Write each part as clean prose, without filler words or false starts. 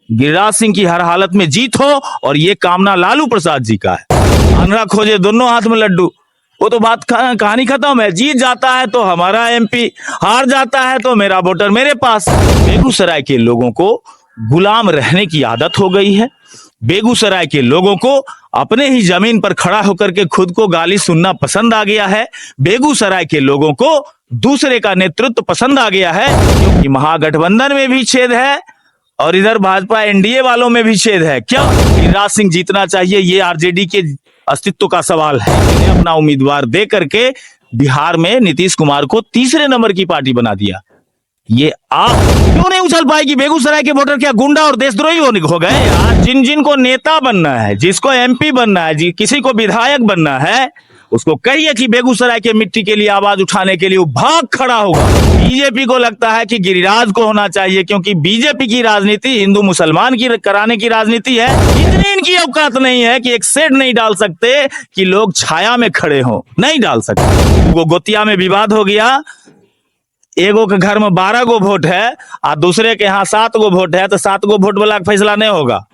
गिरिराज सिंह की हर हालत में जीत हो, और ये कामना लालू प्रसाद जी का है। आंधरा खोजे दोनों हाथ में लड्डू, वो तो बात कहानी खत्म है। जीत जाता है तो हमारा एमपी, हार जाता है तो मेरा वोटर मेरे पास। बेगूसराय के लोगों को गुलाम रहने की आदत हो गई है। बेगूसराय के लोगों को अपने ही जमीन पर खड़ा होकर के खुद को गाली सुनना पसंद आ गया है। बेगूसराय के लोगों को दूसरे का नेतृत्व पसंद आ गया है, क्योंकि महागठबंधन में भी छेद है और इधर भाजपा एनडीए वालों में भी छेद है। क्या गिरिराज सिंह जीतना चाहिए? ये आरजेडी के अस्तित्व का सवाल है। इन्हें अपना उम्मीदवार दे करके बिहार में नीतीश कुमार को तीसरे नंबर की पार्टी बना दिया। ये आप क्यों नहीं उछल पाएगी? बेगूसराय के वोटर क्या गुंडा और देशद्रोही हो गए यार? जिन जिन को नेता बनना है, जिसको एमपी बनना है, किसी को विधायक बनना है, उसको कहिए कि बेगूसराय के मिट्टी के लिए आवाज उठाने के लिए वो भाग खड़ा होगा। बीजेपी को लगता है कि गिरिराज को होना चाहिए, क्योंकि बीजेपी की राजनीति हिंदू मुसलमान की कराने की राजनीति है। इतनी इनकी औकात नहीं है कि एक शेड नहीं डाल सकते कि लोग छाया में खड़े हों, नहीं डाल सकते। वो गोतिया में विवाद हो गया, एगो के घर में 12 गो वोट है और दूसरे के यहाँ 7 गो वोट है, तो 7 गो वोट वाला फैसला नहीं होगा।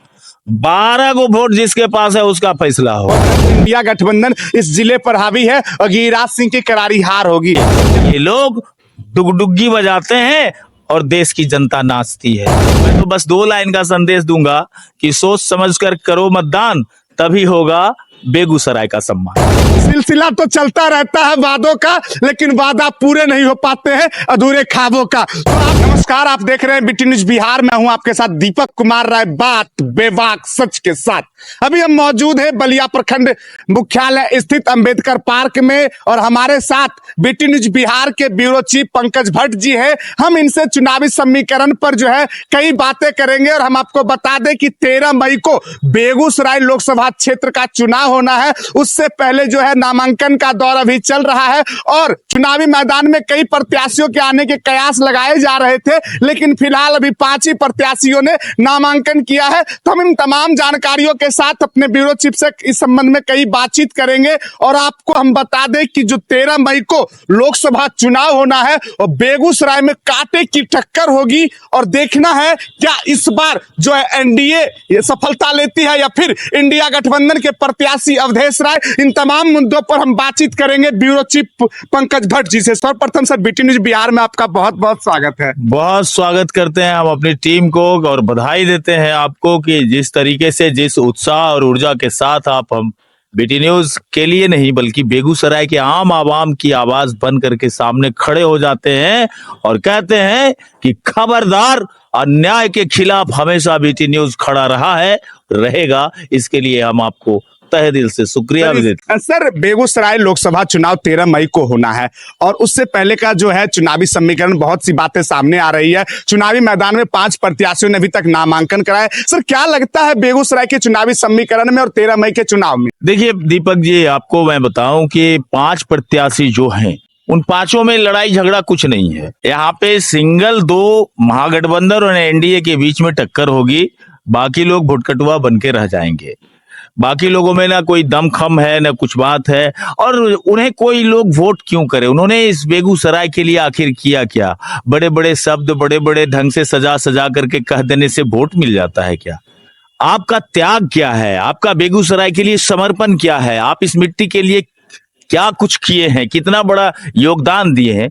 12 गो वोट जिसके पास है उसका फैसला होगा। इंडिया गठबंधन इस जिले पर हावी है और गिरिराज सिंह की करारी हार होगी। ये लोग डुगडुग्गी बजाते हैं और देश की जनता नाचती है। मैं तो बस 2 लाइन का संदेश दूंगा कि सोच समझकर करो मतदान, तभी होगा बेगूसराय का सम्मान। सिलसिला तो चलता रहता है वादों का, लेकिन वादा पूरे नहीं हो पाते हैं, अधूरे ख्वाबों का। तो आप नमस्कार, आप देख रहे हैं बीटी न्यूज बिहार। मैं हूं आपके साथ दीपक कुमार राय, बात बेबाक सच के साथ। अभी हम मौजूद हैं बलिया प्रखंड मुख्यालय स्थित अंबेडकर पार्क में, और हमारे साथ बीटी न्यूज बिहार के ब्यूरो चीफ पंकज भट्ट जी हैं। हम इनसे चुनावी समीकरण पर जो है कई बातें करेंगे, और हम आपको बता दें कि 13 मई को बेगूसराय लोकसभा क्षेत्र का चुनाव होना है। उससे पहले जो है नामांकन का दौर अभी चल रहा है, और चुनावी मैदान में कई प्रत्याशियों के आने के कयास लगाए जा रहे थे, लेकिन फिलहाल अभी 5 ही प्रत्याशियों ने नामांकन किया है। तो हम इन तमाम जानकारियों के साथ अपने ब्यूरो चीफ से इस संबंध में कई बातचीत करेंगे, और आपको हम बता दें कि जो 13 मई को लोकसभा चुनाव होना है और बेगूसराय में कांटे की टक्कर होगी, और देखना है क्या इस बार जो है एनडीए सफलता लेती है या फिर इंडिया गठबंधन के प्रत्याशी अवधेश राय। इन तमाम मुद्दों पर हम बातचीत करेंगे ब्यूरो चीफ पंकज भट्ट जी से। सर्वप्रथम सर, बीटी न्यूज बिहार में आपका बहुत बहुत स्वागत है। बहुत स्वागत करते हैं हम अपनी टीम को, और बधाई देते हैं आपको कि जिस तरीके से, जिस उत्साह और ऊर्जा के साथ आप हम बीटी न्यूज के लिए नहीं बल्कि बेगूसराय के आम आवाम की आवाज बन करके सामने खड़े हो जाते हैं और कहते हैं कि खबरदार, अन्याय के खिलाफ हमेशा बीटी न्यूज खड़ा रहा है, रहेगा। इसके लिए हम आपको तहे दिल से शुक्रिया भी देते हैं। सर, बेगूसराय लोकसभा चुनाव 13 मई को होना है, और उससे पहले का जो है चुनावी समीकरण, बहुत सी बातें सामने आ रही है। चुनावी मैदान में 5 प्रत्याशियों ने अभी तक नामांकन कराया। सर, क्या लगता है बेगूसराय के चुनावी समीकरण में और 13 मई के चुनाव में? देखिए दीपक जी, आपको मैं बताऊं कि 5 प्रत्याशी जो हैं, उन 5 में लड़ाई झगड़ा कुछ नहीं है। यहाँ पे सिंगल 2 महागठबंधन और एनडीए के बीच में टक्कर होगी। बाकी लोग भुटकटुआ बन के रह जाएंगे। बाकी लोगों में ना कोई दमखम है, ना कुछ बात है, और उन्हें कोई लोग वोट क्यों करे? उन्होंने इस बेगूसराय के लिए आखिर किया क्या? बड़े बड़े शब्द, बड़े बड़े ढंग से सजा सजा करके कह देने से वोट मिल जाता है क्या? आपका त्याग क्या है? आपका बेगूसराय के लिए समर्पण क्या है? आप इस मिट्टी के लिए क्या कुछ किए हैं? कितना बड़ा योगदान दिए हैं?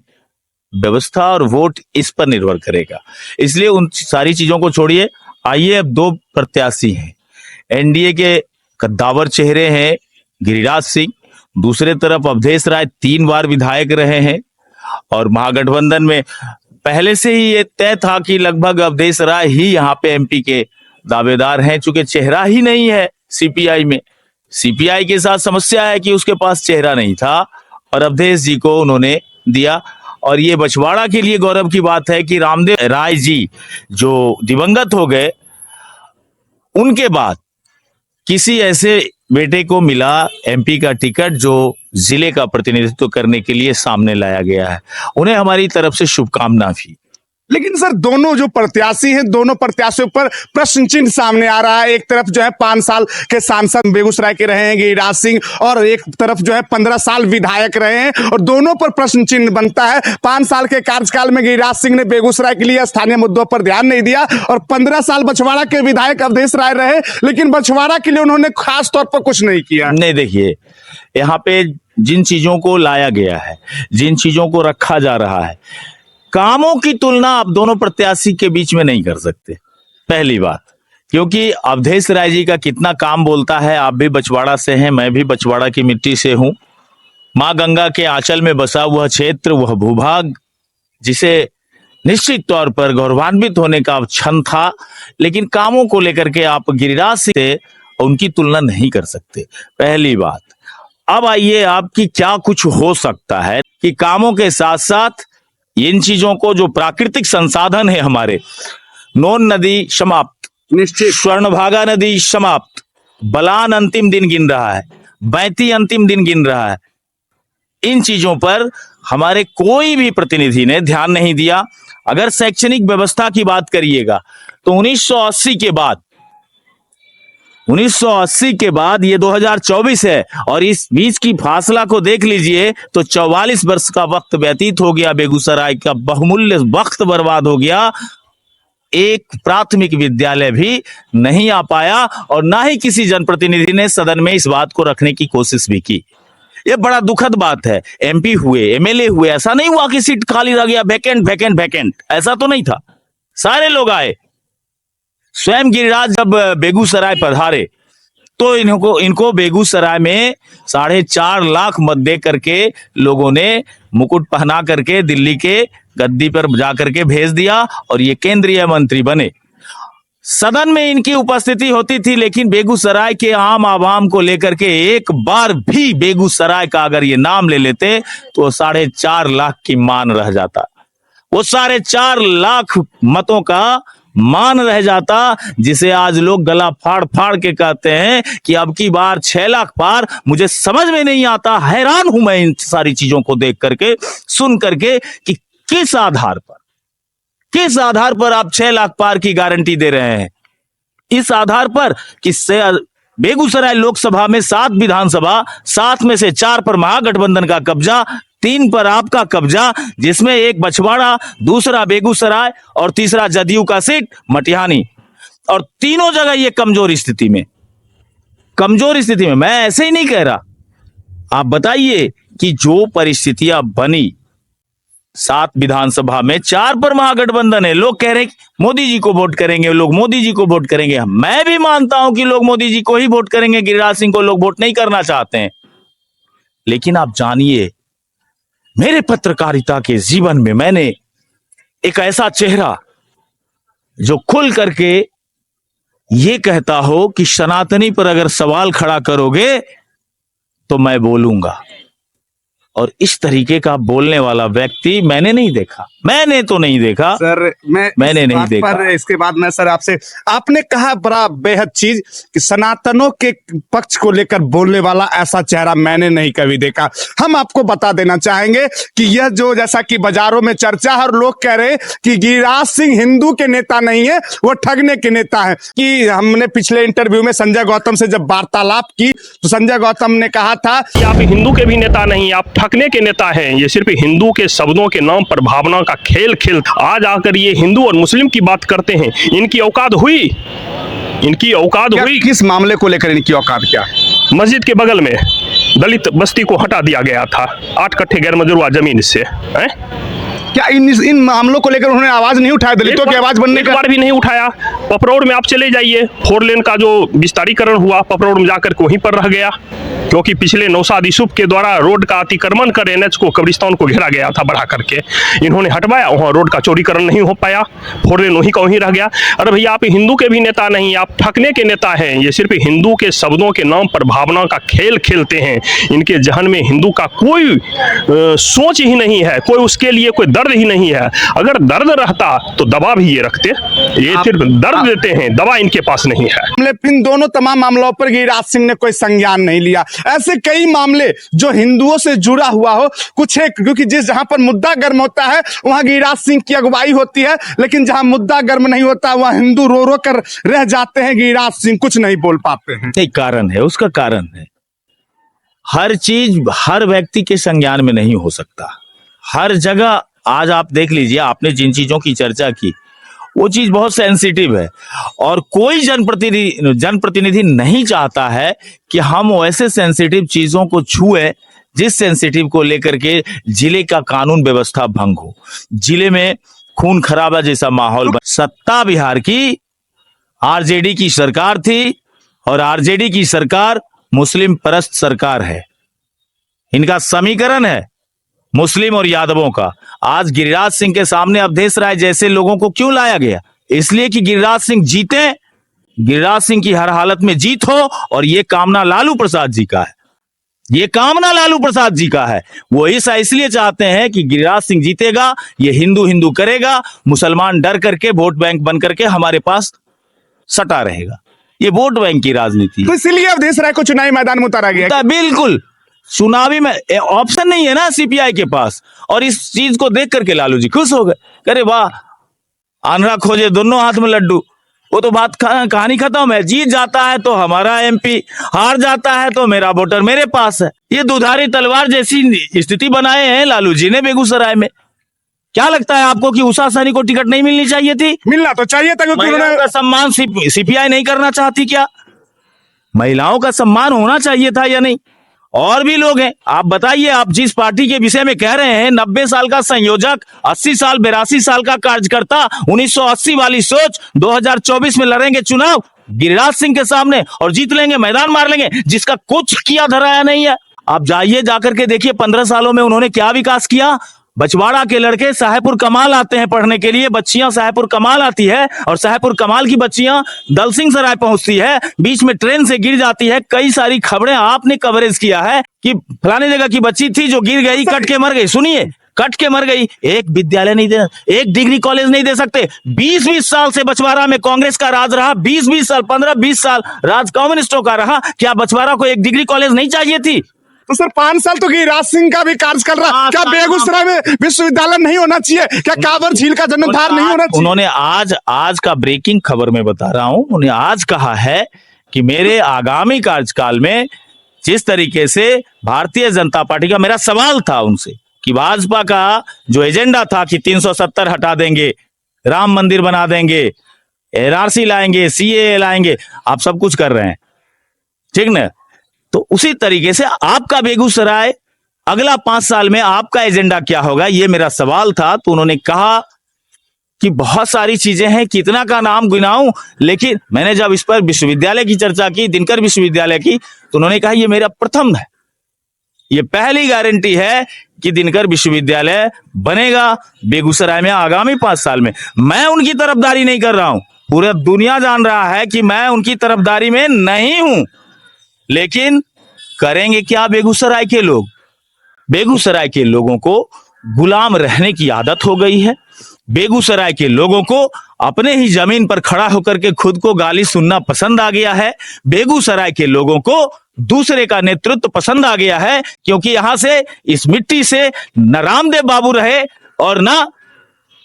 व्यवस्था और वोट इस पर निर्भर करेगा। इसलिए उन सारी चीजों को छोड़िए, आइए अब 2 प्रत्याशी हैं। एनडीए के कद्दावर चेहरे हैं गिरिराज सिंह, दूसरे तरफ अवधेश राय 3 बार विधायक रहे हैं, और महागठबंधन में पहले से ही ये तय था कि लगभग अवधेश राय ही यहाँ पे एमपी के दावेदार हैं, चूंकि चेहरा ही नहीं है सीपीआई में। सीपीआई के साथ समस्या है कि उसके पास चेहरा नहीं था, और अवधेश जी को उन्होंने दिया। और ये बछवाड़ा के लिए गौरव की बात है कि रामदेव राय जी जो दिवंगत हो गए, उनके बाद किसी ऐसे बेटे को मिला एमपी का टिकट जो जिले का प्रतिनिधित्व करने के लिए सामने लाया गया है। उन्हें हमारी तरफ से शुभकामना भी। लेकिन सर दोनों जो प्रत्याशी हैं, दोनों प्रत्याशियों पर प्रश्न चिन्ह सामने आ रहा है। एक तरफ जो है 5 साल के सांसद बेगूसराय के रहे हैं गिरिराज सिंह, और एक तरफ जो है 15 साल विधायक रहे हैं, और दोनों पर प्रश्न चिन्ह बनता है। 5 साल के कार्यकाल में गिरिराज सिंह ने बेगूसराय के लिए स्थानीय मुद्दों पर ध्यान नहीं दिया, और 15 साल बछवाड़ा के विधायक अवधेश राय रहे, लेकिन बछवाड़ा के लिए उन्होंने खास तौर पर कुछ नहीं किया। नहीं, देखिए यहाँ पे जिन चीजों को लाया गया है, जिन चीजों को रखा जा रहा है, कामों की तुलना आप दोनों प्रत्याशी के बीच में नहीं कर सकते, पहली बात। क्योंकि अवधेश राय जी का कितना काम बोलता है, आप भी बछवाड़ा से हैं, मैं भी बछवाड़ा की मिट्टी से हूं। मां गंगा के आंचल में बसा हुआ क्षेत्र, वह भूभाग जिसे निश्चित तौर पर गौरवान्वित होने का क्षण था, लेकिन कामों को लेकर के आप गिरिराज सिंह से उनकी तुलना नहीं कर सकते, पहली बात। अब आइए आपकी क्या कुछ हो सकता है कि कामों के साथ साथ इन चीजों को, जो प्राकृतिक संसाधन है हमारे, नोन नदी समाप्त, निश्चित, स्वर्णभागा नदी समाप्त, बलान अंतिम दिन गिन रहा है, बैती अंतिम दिन गिन रहा है, इन चीजों पर हमारे कोई भी प्रतिनिधि ने ध्यान नहीं दिया। अगर शैक्षणिक व्यवस्था की बात करिएगा तो 1980 के बाद ये 2024 है, और इस बीच की फासला को देख लीजिए तो 44 वर्ष का वक्त व्यतीत हो गया, बेगूसराय का बहुमूल्य वक्त बर्बाद हो गया। एक प्राथमिक विद्यालय भी नहीं आ पाया, और ना ही किसी जनप्रतिनिधि ने सदन में इस बात को रखने की कोशिश भी की। ये बड़ा दुखद बात है। एमपी हुए, एमएलए हुए, ऐसा नहीं हुआ कि सीट खाली रह गया, वैकेंट, ऐसा तो नहीं था, सारे लोग आए। स्वयं गिरिराज जब बेगूसराय पधारे तो इनको बेगूसराय में 4.5 लाख मत दे करके लोगों ने मुकुट पहना करके दिल्ली के गद्दी पर जाकर के भेज दिया, और ये केंद्रीय मंत्री बने। सदन में इनकी उपस्थिति होती थी, लेकिन बेगूसराय के आम आवाम को लेकर के एक बार भी बेगूसराय का अगर ये नाम ले लेते तो 4.5 लाख की मान रह जाता, वो 4.5 लाख मतों का मान रह जाता, जिसे आज लोग गला फाड़ फाड़ के कहते हैं कि अब की बार 6 लाख पार। मुझे समझ में नहीं आता, हैरान हूं मैं इन सारी चीजों को देख करके, सुन करके, कि किस आधार पर आप 6 लाख पार की गारंटी दे रहे हैं। इस आधार पर कि बेगूसराय लोकसभा में 7 विधानसभा, 7 में से 4 पर महागठबंधन का कब्जा, 3 पर आपका कब्जा, जिसमें एक बछवाड़ा, दूसरा बेगूसराय और तीसरा जदयू का सीट मटिहानी, और तीनों जगह ये कमजोर स्थिति में। मैं ऐसे ही नहीं कह रहा, आप बताइए कि जो परिस्थितियां बनी, 7 विधानसभा में 4 पर महागठबंधन है, लोग कह रहे हैं मोदी जी को वोट करेंगे, लोग मोदी जी को वोट करेंगे। मैं भी मानता हूं कि लोग मोदी जी को ही वोट करेंगे, गिरिराज सिंह को लोग वोट नहीं करना चाहते हैं। लेकिन आप जानिए, मेरे पत्रकारिता के जीवन में मैंने एक ऐसा चेहरा जो खुल करके ये कहता हो कि सनातनी पर अगर सवाल खड़ा करोगे तो मैं बोलूंगा, और इस तरीके का बोलने वाला व्यक्ति मैंने नहीं देखा, मैंने तो नहीं देखा सर। मैंने नहीं देखा। पर इसके बाद मैं सर आपसे, आपने कहा बड़ा बेहद चीज कि सनातनों के पक्ष को लेकर बोलने वाला ऐसा चेहरा मैंने नहीं कभी देखा। हम आपको बता देना चाहेंगे कि यह जो, जैसा कि बाजारों में चर्चा है और लोग कह रहे हैं कि गिरिराज सिंह हिंदू के नेता नहीं है, वो ठगने के नेता है। कि हमने पिछले इंटरव्यू में संजय गौतम से जब वार्तालाप की तो संजय गौतम ने कहा था कि आप हिंदू के भी नेता नहीं, आप ठगने के नेता हैं। ये सिर्फ हिंदू के शब्दों के नाम पर भावना का खेल आज आकर ये हिंदू और मुस्लिम की बात करते हैं। इनकी औकात हुई? किस मामले को लेकर इनकी औकात क्या है? मस्जिद के बगल में दलित बस्ती को हटा दिया गया था 8 कट्ठे गैर मजरूआ जमीन से। क्या इन मामलों को लेकर उन्होंने आवाज नहीं उठाया? दलितों की आवाज बनने का बार भी नहीं उठाया। पपरोड़ में आप चले जाइए, 4 लेन का जो विस्तारीकरण हुआ पपरोड़ में जाकर वहीं पर रह गया, क्योंकि पिछले नौशाद यूसुफ के द्वारा रोड का अतिक्रमण कर एनएच को, कब्रिस्तान को घेरा गया था बढ़ा करके, इन्होंने हटवाया, वहाँ रोड का चौड़ीकरण नहीं हो पाया, 4 लेन वहीं का वहीं रह गया। अरे भैया, आप हिंदू के भी नेता नहीं, आप ठगने के नेता हैं। ये सिर्फ हिंदू के शब्दों के नाम पर भावना का खेल खेलते हैं। इनके जहन में हिंदू का कोई सोच ही नहीं है, कोई उसके लिए कोई दर्द दर्द ही नहीं है। अगर दर्द रहता तो दवा भी ये रखते, ये सिर्फ दर्द देते हैं, दवा इनके पास नहीं है। इन दोनों तमाम मामलों पर गिरिराज सिंह ने कोई संज्ञान नहीं लिया। ऐसे कई मामले जो हिंदुओं से जुड़ा हुआ हो, कुछ है क्योंकि जहां पर मुद्दा गर्म होता है वहां गिरिराज सिंह की अगुवाई होती है, लेकिन जहां मुद्दा गर्म नहीं होता वहां हिंदू रो रो कर रह जाते हैं। गिरिराज सिंह कुछ नहीं बोल पाते हैं। एक कारण है, उसका कारण है हर चीज हर व्यक्ति के संज्ञान में नहीं हो सकता। हर जगह आज आप देख लीजिए, आपने जिन चीजों की चर्चा की वो चीज बहुत सेंसिटिव है और कोई जनप्रतिनिधि नहीं चाहता है कि हम वैसे सेंसिटिव चीजों को छुए जिस सेंसिटिव को लेकर के जिले का कानून व्यवस्था भंग हो, जिले में खून खराबा जैसा माहौल बन। सत्ता बिहार की आरजेडी की सरकार थी और आरजेडी की सरकार मुस्लिम परस्त सरकार है। इनका समीकरण है मुस्लिम और यादवों का। आज गिरिराज सिंह के सामने अवधेश राय जैसे लोगों को क्यों लाया गया? इसलिए कि गिरिराज सिंह जीते, गिरिराज सिंह की हर हालत में जीत हो और ये कामना लालू प्रसाद जी का है। ये कामना लालू प्रसाद जी का है। वो ऐसा इसलिए चाहते हैं कि गिरिराज सिंह जीतेगा, ये हिंदू हिंदू करेगा, मुसलमान डर करके वोट बैंक बन करके हमारे पास सटा रहेगा। ये वोट बैंक की राजनीति तो इसलिए अवधेश राय को चुनावी मैदान में उतारा गया। बिल्कुल, चुनावी में ऑप्शन नहीं है ना सीपीआई के पास। और इस चीज को देख करके लालू जी खुश हो गए, अरे वाह, आंध्रा खोजे दोनों हाथ में लड्डू। वो तो बात कहानी खत्म है। जीत जाता है तो हमारा एमपी, हार जाता है तो मेरा वोटर मेरे पास है। ये दुधारी तलवार जैसी स्थिति बनाए हैं लालू जी ने बेगूसराय में। क्या लगता है आपको कि उषा सहनी को टिकट नहीं मिलनी चाहिए थी? मिलना तो चाहिए था, क्योंकि महिलाओं का सम्मान सीपीआई नहीं करना चाहती क्या? महिलाओं का सम्मान होना चाहिए था या नहीं? और भी लोग हैं, आप बताइए, आप जिस पार्टी के विषय में कह रहे हैं 90 साल का संयोजक, 80 साल 82 साल का कार्यकर्ता, 1980 वाली सोच, 2024 में लड़ेंगे चुनाव गिरिराज सिंह के सामने और जीत लेंगे, मैदान मार लेंगे, जिसका कुछ किया धराया नहीं है। आप जाइए, जाकर के देखिए 15 सालों में उन्होंने क्या विकास किया। बछवाड़ा के लड़के साहेबपुर कमाल आते हैं पढ़ने के लिए, बच्चियां साहेबपुर कमाल आती है और साहेबपुर कमाल की बच्चियां दलसिंह सराय पहुंचती है, बीच में ट्रेन से गिर जाती है। कई सारी खबरें आपने कवरेज किया है कि फलाने जगह की बच्ची थी जो गिर गई, कट के मर गई। सुनिए, कट के मर गई। एक विद्यालय नहीं दे, एक डिग्री कॉलेज नहीं दे सकते। 20-20 साल से बछवाड़ा में कांग्रेस का राज रहा, 20-20 साल 15-20 साल राज कम्युनिस्टों का रहा। क्या बछवाड़ा को एक डिग्री कॉलेज नहीं चाहिए थी? तो सर 5 साल तो गिरिराज सिंह का भी कार्यकाल रहा। क्या बेगूसराय में विश्वविद्यालय नहीं होना चाहिए? क्या कांवर झील का जन्मधार नहीं होना चाहिए? उन्होंने आज का ब्रेकिंग खबर में बता रहा हूं, उन्होंने आज कहा है कि मेरे आगामी कार्यकाल में जिस तरीके से भारतीय जनता पार्टी का, मेरा सवाल था उनसे कि भाजपा का जो एजेंडा था कि 370 हटा देंगे, राम मंदिर बना देंगे, एनआरसी लाएंगे, सीएए लाएंगे, आप सब कुछ कर रहे हैं, ठीक ना? तो उसी तरीके से आपका बेगूसराय अगला 5 साल में आपका एजेंडा क्या होगा, ये मेरा सवाल था। तो उन्होंने कहा कि बहुत सारी चीजें हैं, कितना का नाम गिनाऊं, लेकिन मैंने जब इस पर विश्वविद्यालय की चर्चा की, दिनकर विश्वविद्यालय की, तो उन्होंने कहा ये मेरा प्रथम है, ये पहली गारंटी है कि दिनकर विश्वविद्यालय बनेगा बेगूसराय में आगामी 5 साल में। मैं उनकी तरफदारी नहीं कर रहा हूं, पूरा दुनिया जान रहा है कि मैं उनकी तरफदारी में नहीं हूं, लेकिन करेंगे क्या बेगूसराय के लोग? बेगूसराय के लोगों को गुलाम रहने की आदत हो गई है। बेगूसराय के लोगों को अपने ही जमीन पर खड़ा होकर के खुद को गाली सुनना पसंद आ गया है। बेगूसराय के लोगों को दूसरे का नेतृत्व पसंद आ गया है, क्योंकि यहां से, इस मिट्टी से न रामदेव बाबू रहे और न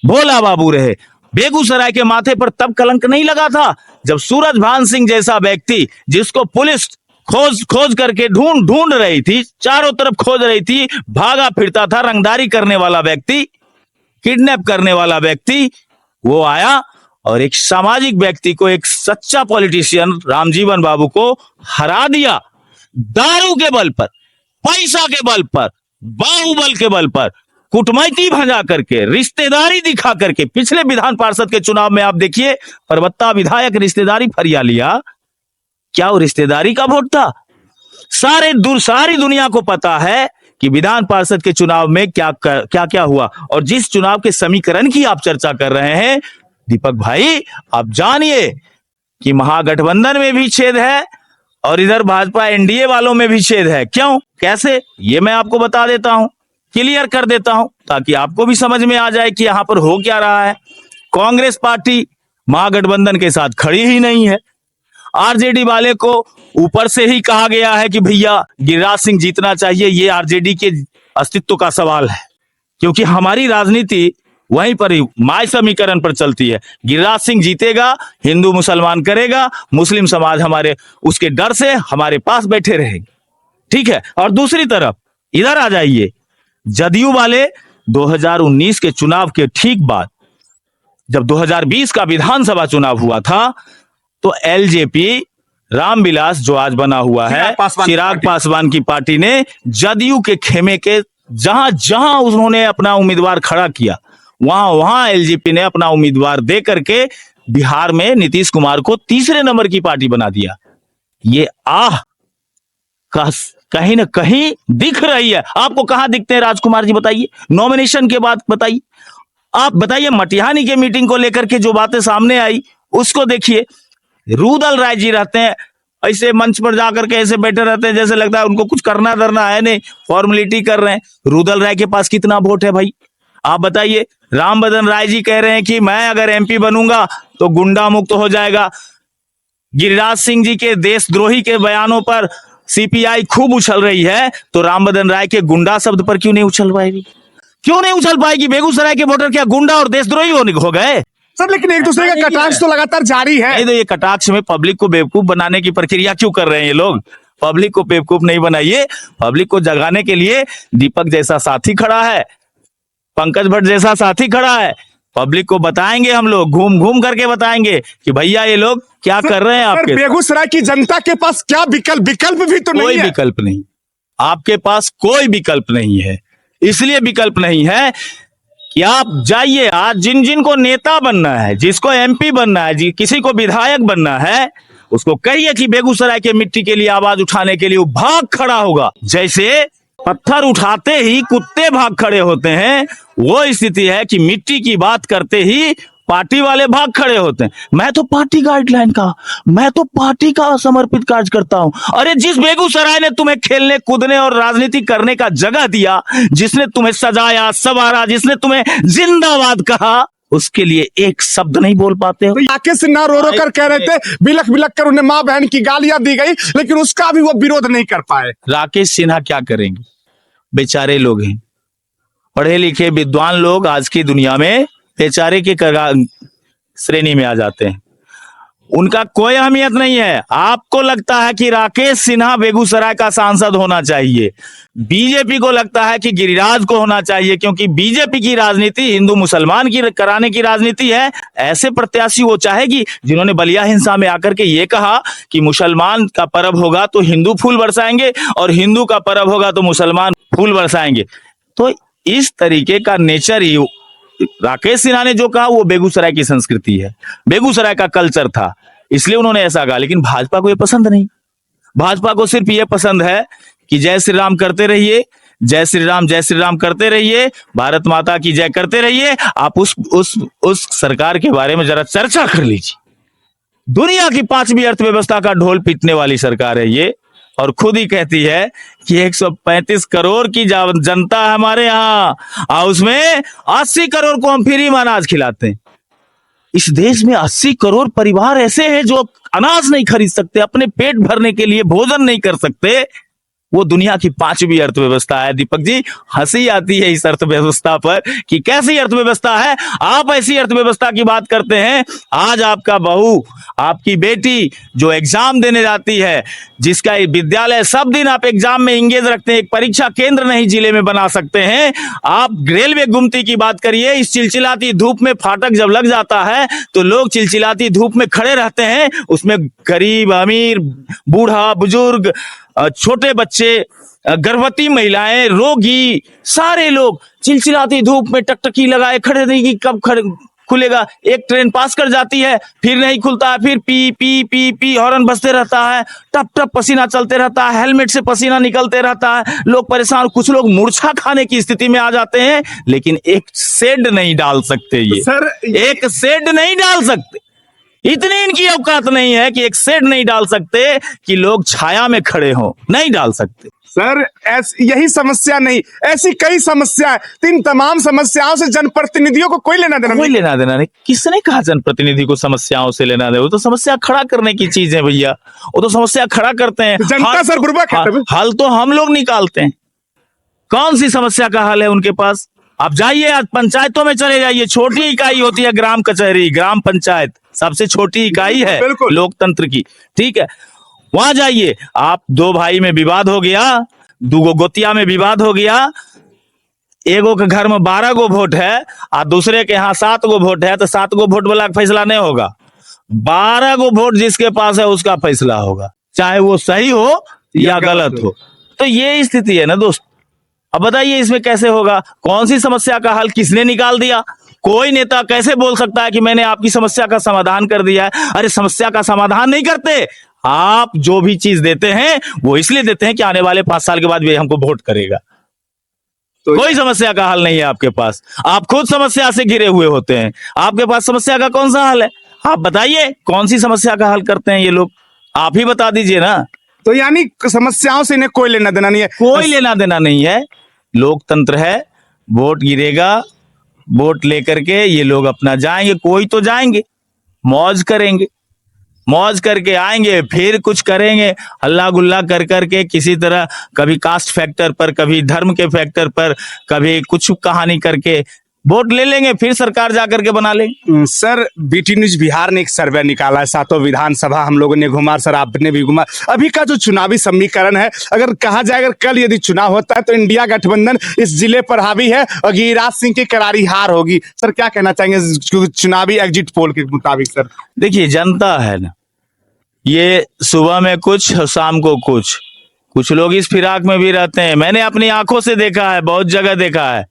भोला बाबू रहे। बेगूसराय के माथे पर तब कलंक नहीं लगा था जब सूरजभान सिंह जैसा व्यक्ति, जिसको पुलिस खोज करके ढूंढ रही थी, चारों तरफ खोज रही थी, भागा फिरता था, रंगदारी करने वाला व्यक्ति, किडनैप करने वाला व्यक्ति, वो आया और एक सामाजिक व्यक्ति को, एक सच्चा पॉलिटिशियन रामजीवन बाबू को हरा दिया। दारू के बल पर, पैसा के बल पर, बाहुबल के बल पर, कुटमैती भजा करके, रिश्तेदारी दिखा करके। पिछले विधान पार्षद के चुनाव में आप देखिए, परबत्ता विधायक रिश्तेदारी फरिया लिया, क्या वो रिश्तेदारी का वोट था? सारी दुनिया को पता है कि विधान पार्षद के चुनाव में क्या हुआ। और जिस चुनाव के समीकरण की आप चर्चा कर रहे हैं दीपक भाई, आप जानिए कि महागठबंधन में भी छेद है और इधर भाजपा एनडीए वालों में भी छेद है। क्यों, कैसे, ये मैं आपको बता देता हूं। क्लियर कर देता हूं ताकि आपको भी समझ में आ जाए कि यहां पर हो क्या रहा है। कांग्रेस पार्टी महागठबंधन के साथ खड़ी ही नहीं है। आरजेडी वाले को ऊपर से ही कहा गया है कि भैया गिरिराज सिंह जीतना चाहिए, ये आरजेडी के अस्तित्व का सवाल है, क्योंकि हमारी राजनीति वहीं पर ही माय समीकरण पर चलती है। गिरिराज सिंह जीतेगा, हिंदू मुसलमान करेगा, मुस्लिम समाज हमारे उसके डर से हमारे पास बैठे रहेंगे, ठीक है। और दूसरी तरफ इधर आ जाइए, जदयू वाले 2019 के चुनाव के ठीक बाद जब 2020 का विधानसभा चुनाव हुआ था तो एलजेपी रामविलास जो आज बना हुआ है चिराग पासवान की पार्टी ने जदयू के खेमे के जहां जहां उन्होंने अपना उम्मीदवार खड़ा किया वहां वहां एलजेपी ने अपना उम्मीदवार दे करके बिहार में नीतीश कुमार को तीसरे नंबर की पार्टी बना दिया। ये कहीं ना कहीं दिख रही है। आपको कहां दिखते हैं राजकुमार जी, बताइए। नॉमिनेशन के बाद बताइए, आप बताइए। मटिहानी के मीटिंग को लेकर के जो बातें सामने आई उसको देखिए। रुदल राय जी रहते हैं ऐसे मंच पर जाकर के ऐसे बैठे रहते हैं जैसे लगता है उनको कुछ करना धरना है नहीं, फॉर्मेलिटी कर रहे हैं। रुदल राय के पास कितना वोट है भाई, आप बताइए। रामबदन राय जी कह रहे हैं कि मैं अगर एमपी बनूंगा तो गुंडा मुक्त हो जाएगा। गिरिराज सिंह जी के देशद्रोही के बयानों पर सीपीआई खूब उछल रही है, तो रामबदन राय के गुंडा शब्द पर क्यों नहीं उछल पाएगी? क्यों नहीं उछल पाएगी? बेगूसराय के वोटर क्या गुंडा और देशद्रोही हो गए? सर लेकिन एक दूसरे का कटाक्ष तो लगातार जारी है। नहीं तो ये कटाक्ष में पब्लिक को बेवकूफ बनाने की प्रक्रिया क्यों कर रहे हैं ये लोग? पब्लिक को बेवकूफ नहीं बनाइए, पब्लिक को जगाने के लिए दीपक जैसा साथी खड़ा है, पंकज भट्ट जैसा साथी खड़ा है। पब्लिक को बताएंगे, हम लोग घूम घूम करके बताएंगे कि भैया ये लोग क्या कर रहे हैं आपके। बेगूसराय की जनता के पास क्या विकल्प भी तो नहीं है। कोई विकल्प नहीं, आपके पास कोई विकल्प नहीं है। इसलिए विकल्प नहीं है कि आप जाइए, आज जिन जिन को नेता बनना है, जिसको एमपी बनना है, किसी को विधायक बनना है, उसको कहिए कि बेगूसराय के मिट्टी के लिए आवाज उठाने के लिए वो भाग खड़ा होगा। जैसे पत्थर उठाते ही कुत्ते भाग खड़े होते हैं, वो स्थिति है कि मिट्टी की बात करते ही पार्टी वाले भाग खड़े होते हैं। मैं तो पार्टी गाइडलाइन का, मैं तो पार्टी का समर्पित कार्य करता हूं। अरे जिस बेगूसराय ने तुम्हें खेलने कूदने और राजनीति करने का जगह दिया, जिसने तुम्हें सजाया संवारा, जिसने तुम्हें जिंदाबाद कहा, उसके लिए एक शब्द नहीं बोल पाते हो। राकेश सिन्हा रो रो कर कह रहे थे, बिलख बिलख कर उन्हें माँ बहन की गालियां दी गई, लेकिन उसका भी वो विरोध नहीं कर पाए। राकेश सिन्हा क्या करेंगे? बेचारे लोग हैं, पढ़े लिखे विद्वान लोग आज की दुनिया में बेचारे की श्रेणी में आ जाते हैं। उनका कोई अहमियत नहीं है। आपको लगता है कि राकेश सिन्हा बेगूसराय का सांसद होना चाहिए, बीजेपी को लगता है कि गिरिराज को होना चाहिए, क्योंकि बीजेपी की राजनीति हिंदू मुसलमान की कराने की राजनीति है। ऐसे प्रत्याशी वो चाहेगी जिन्होंने बलिया हिंसा में आकर के ये कहा कि मुसलमान का पर्व होगा तो हिंदू फूल बरसाएंगे और हिंदू का पर्व होगा तो मुसलमान फूल बरसाएंगे। तो इस तरीके का नेचर ही राकेश सिन्हा ने जो कहा वो बेगूसराय की संस्कृति है, बेगूसराय का कल्चर था, इसलिए उन्होंने ऐसा कहा। लेकिन भाजपा को ये पसंद नहीं। भाजपा को सिर्फ ये पसंद है कि जय श्री राम करते रहिए, जय श्री राम करते रहिए, भारत माता की जय करते रहिए। आप उस सरकार के बारे में जरा चर्चा कर लीजिए। दुनिया की 5वीं अर्थव्यवस्था का ढोल पीटने वाली सरकार है ये, और खुद ही कहती है कि 135 करोड़ की जनता है हमारे यहाँ, और उसमें 80 करोड़ को हम फ्री में अनाज खिलाते हैं। इस देश में 80 करोड़ परिवार ऐसे हैं जो अनाज नहीं खरीद सकते, अपने पेट भरने के लिए भोजन नहीं कर सकते। वो दुनिया की 5वीं अर्थव्यवस्था है। दीपक जी, हंसी आती है इस अर्थव्यवस्था पर कि कैसी अर्थव्यवस्था है। आप ऐसी अर्थव्यवस्था की बात करते हैं। आज आपका बहू, आपकी बेटी जो एग्जाम देने जाती है, जिसका विद्यालय सब दिन आप एग्जाम में इंगेज रखते हैं, एक परीक्षा केंद्र नहीं जिले में बना सकते हैं। आप रेलवे गुमती की बात करिए, इस चिलचिलाती धूप में फाटक जब लग जाता है तो लोग चिलचिलाती धूप में खड़े रहते हैं, उसमें गरीब अमीर, बूढ़ा बुजुर्ग, छोटे बच्चे, गर्भवती महिलाएं, रोगी, सारे लोग चिलचिलाती धूप में टकटकी लगाए खड़े नहीं कि कब खुलेगा। एक ट्रेन पास कर जाती है, फिर नहीं खुलता है, फिर P P P P horn बजते रहता है, टप टप पसीना चलते रहता है, हेलमेट से पसीना निकलते रहता है, लोग परेशान, कुछ लोग मूर्छा खाने की स्थिति में आ जाते हैं। लेकिन एक शेड नहीं डाल सकते, ये सर एक शेड नहीं डाल सकते। इतनी इनकी औकात नहीं है कि एक शेड नहीं डाल सकते कि लोग छाया में खड़े हों, नहीं डाल सकते। सर यही समस्या नहीं, ऐसी कई समस्या है। तो इन तमाम समस्याओं से जनप्रतिनिधियों को कोई लेना देना कोई नहीं। लेना देना नहीं। किसने कहा जनप्रतिनिधि को समस्याओं से लेना दे? वो तो समस्या खड़ा करने की चीज है भैया, वो तो समस्या खड़ा करते हैं। जनता सर बुर्बक है तभी। हल तो हम लोग निकालते हैं। कौन सी समस्या का हल है उनके पास? आप जाइए, आज पंचायतों में चले जाइए, छोटी इकाई होती है ग्राम कचहरी, ग्राम पंचायत सबसे छोटी इकाई है बिल्कुल। लोकतंत्र की, ठीक है। वहां जाइए, आप दो भाई में विवाद हो गया, दो गोतिया में विवाद हो गया, एगो के घर में 12 गो वोट है और दूसरे के यहाँ 7 गो वोट है, तो 7 गो वोट वाला का फैसला नहीं होगा, 12 गो वोट जिसके पास है उसका फैसला होगा, चाहे वो सही हो या गलत हो। तो ये स्थिति है ना दोस्त। अब बताइए इसमें कैसे होगा? कौन सी समस्या का हल किसने निकाल दिया? कोई नेता कैसे बोल सकता है कि मैंने आपकी समस्या का समाधान कर दिया है? अरे समस्या का समाधान नहीं करते आप। जो भी चीज देते हैं वो इसलिए देते हैं कि आने वाले 5 साल के बाद भी हमको वोट करेगा। तो कोई समस्या का हल नहीं है आपके पास। आप खुद समस्या से घिरे हुए होते हैं। आपके पास समस्या का कौन सा हल है? आप बताइए कौन सी समस्या का हल करते हैं ये लोग? आप ही बता दीजिए ना। तो यानी समस्याओं से इन्हें कोई लेना देना नहीं है। कोई लेना देना नहीं है। लोकतंत्र है, वोट गिरेगा, वोट लेकर के ये लोग अपना जाएंगे, कोई तो जाएंगे, मौज करेंगे, मौज करके आएंगे, फिर कुछ करेंगे, हल्ला गुल्ला कर करके किसी तरह, कभी कास्ट फैक्टर पर, कभी धर्म के फैक्टर पर, कभी कुछ कहानी करके वोट ले लेंगे, फिर सरकार जा करके बना लेंगे। सर बीटी न्यूज बिहार ने एक सर्वे निकाला है, 7 विधानसभा हम लोगों ने घुमा, सर आपने भी घुमा। अभी का जो चुनावी समीकरण है, अगर कहा जाए अगर कल यदि चुनाव होता है तो इंडिया गठबंधन इस जिले पर हावी है और गिरिराज सिंह की करारी हार होगी। सर क्या कहना चाहेंगे चुनावी एग्जिट पोल के मुताबिक? सर देखिए जनता है ना, ये सुबह में कुछ शाम को कुछ लोग इस फिराक में भी रहते हैं। मैंने अपनी आंखों से देखा है, बहुत जगह देखा है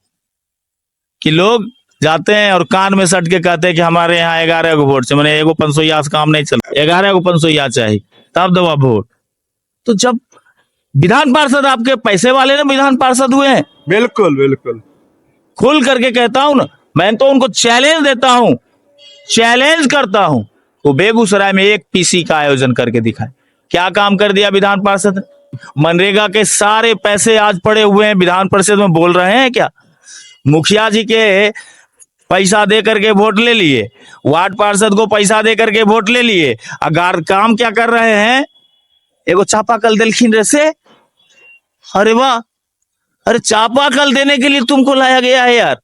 कि लोग जाते हैं और कान में सट के कहते हैं कि हमारे यहाँ 11 को वोट चाहिए। मैंने एगो 500 से काम नहीं चला, 11 को 500 चाहिए तब दवा वोट। तो जब विधान पार्षद आपके पैसे वाले ना विधान पार्षद हुए हैं, बिल्कुल बिल्कुल खुल करके कहता हूं ना, मैं तो उनको चैलेंज देता हूं, चैलेंज करता हूं, वो बेगूसराय में एक पीसी का आयोजन करके दिखाए। क्या काम कर दिया विधान पार्षद ने? मनरेगा के सारे पैसे आज पड़े हुए हैं विधान परिषद में, बोल रहे हैं क्या? मुखिया जी के पैसा दे करके वोट ले लिए, वार्ड पार्षद को पैसा दे करके वोट ले लिए, अगर काम क्या कर रहे हैं? एगो चापाकल दिलखिन रे से, अरे वाह, अरे चापाकल देने के लिए तुमको लाया गया है यार।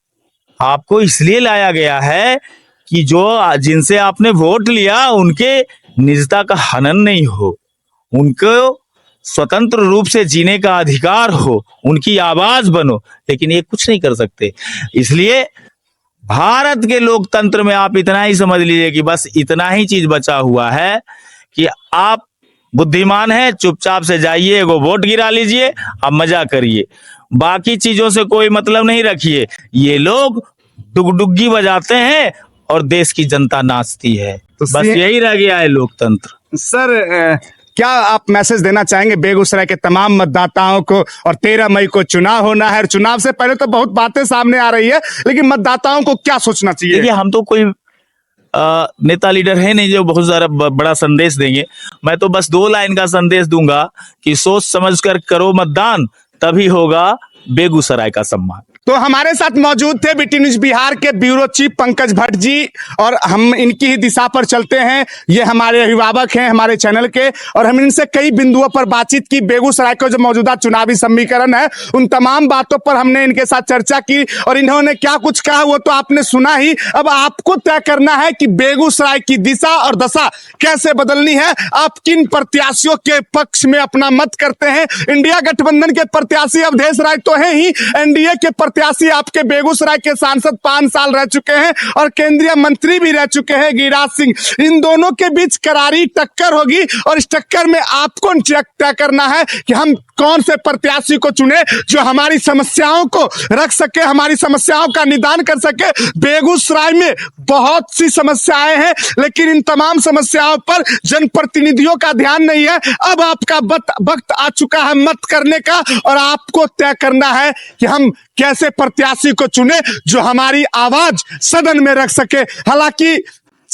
आपको इसलिए लाया गया है कि जो जिनसे आपने वोट लिया उनके निजता का हनन नहीं हो, उनको स्वतंत्र रूप से जीने का अधिकार हो, उनकी आवाज बनो। लेकिन ये कुछ नहीं कर सकते। इसलिए भारत के लोकतंत्र में आप इतना ही समझ लीजिए कि बस इतना ही चीज बचा हुआ है कि आप बुद्धिमान हैं, चुपचाप से जाइए, एगो वोट गिरा लीजिए, अब मजा करिए, बाकी चीजों से कोई मतलब नहीं रखिए। ये लोग डुगडुग्गी बजाते हैं और देश की जनता नाचती है। तो बस यही रह गया है लोकतंत्र। सर क्या आप मैसेज देना चाहेंगे बेगूसराय के तमाम मतदाताओं को? और 13 मई को चुनाव होना है, चुनाव से पहले तो बहुत बातें सामने आ रही है, लेकिन मतदाताओं को क्या सोचना चाहिए? देखिए हम तो कोई नेता लीडर है नहीं जो बहुत सारा बड़ा संदेश देंगे। मैं तो बस 2 लाइन का संदेश दूंगा कि सोच समझकर करो मतदान, तभी होगा बेगूसराय का सम्मान। तो हमारे साथ मौजूद थे बीटी न्यूज बिहार के ब्यूरो चीफ पंकज भट्ट जी, और हम इनकी ही दिशा पर चलते हैं। ये हमारे अभिभावक हैं हमारे चैनल के, और हम इनसे कई बिंदुओं पर बातचीत की। बेगूसराय का जो मौजूदा चुनावी समीकरण है उन तमाम बातों पर हमने इनके साथ चर्चा की, और इन्होंने क्या कुछ कहा वो तो आपने सुना ही। अब आपको तय करना है कि बेगूसराय की दिशा और दशा कैसे बदलनी है। आप किन प्रत्याशियों के पक्ष में अपना मत करते हैं? इंडिया गठबंधन के प्रत्याशी अवधेश राय तो है ही, एनडीए के प्रत्याशी आपके बेगूसराय के सांसद 5 साल रह चुके हैं और केंद्रीय मंत्री भी रह चुके हैं गिरिराज सिंह। इन दोनों के बीच करारी टक्कर होगी, और इस टक्कर में आपको तय करना है कि हम कौन से प्रत्याशी को चुने जो हमारी समस्याओं को रख सके, हमारी समस्याओं का निदान कर सके। बेगूसराय में बहुत सी समस्याएं हैं, लेकिन इन तमाम समस्याओं पर जनप्रतिनिधियों का ध्यान नहीं है। अब आपका वक्त आ चुका है मत करने का, और आपको तय करना है कि हम कैसे प्रत्याशी को चुने जो हमारी आवाज सदन में रख सके। हालांकि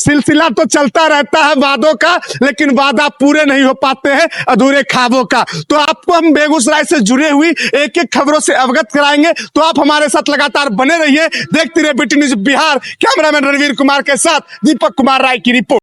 सिलसिला तो चलता रहता है वादों का, लेकिन वादा पूरे नहीं हो पाते हैं अधूरे ख्वाबों का। तो आपको हम बेगूसराय से जुड़े हुई एक एक खबरों से अवगत कराएंगे, तो आप हमारे साथ लगातार बने रहिए, देखते रहिए BT news Bihar. Cameraman Ranveer Kumar के साथ दीपक कुमार राय की रिपोर्ट।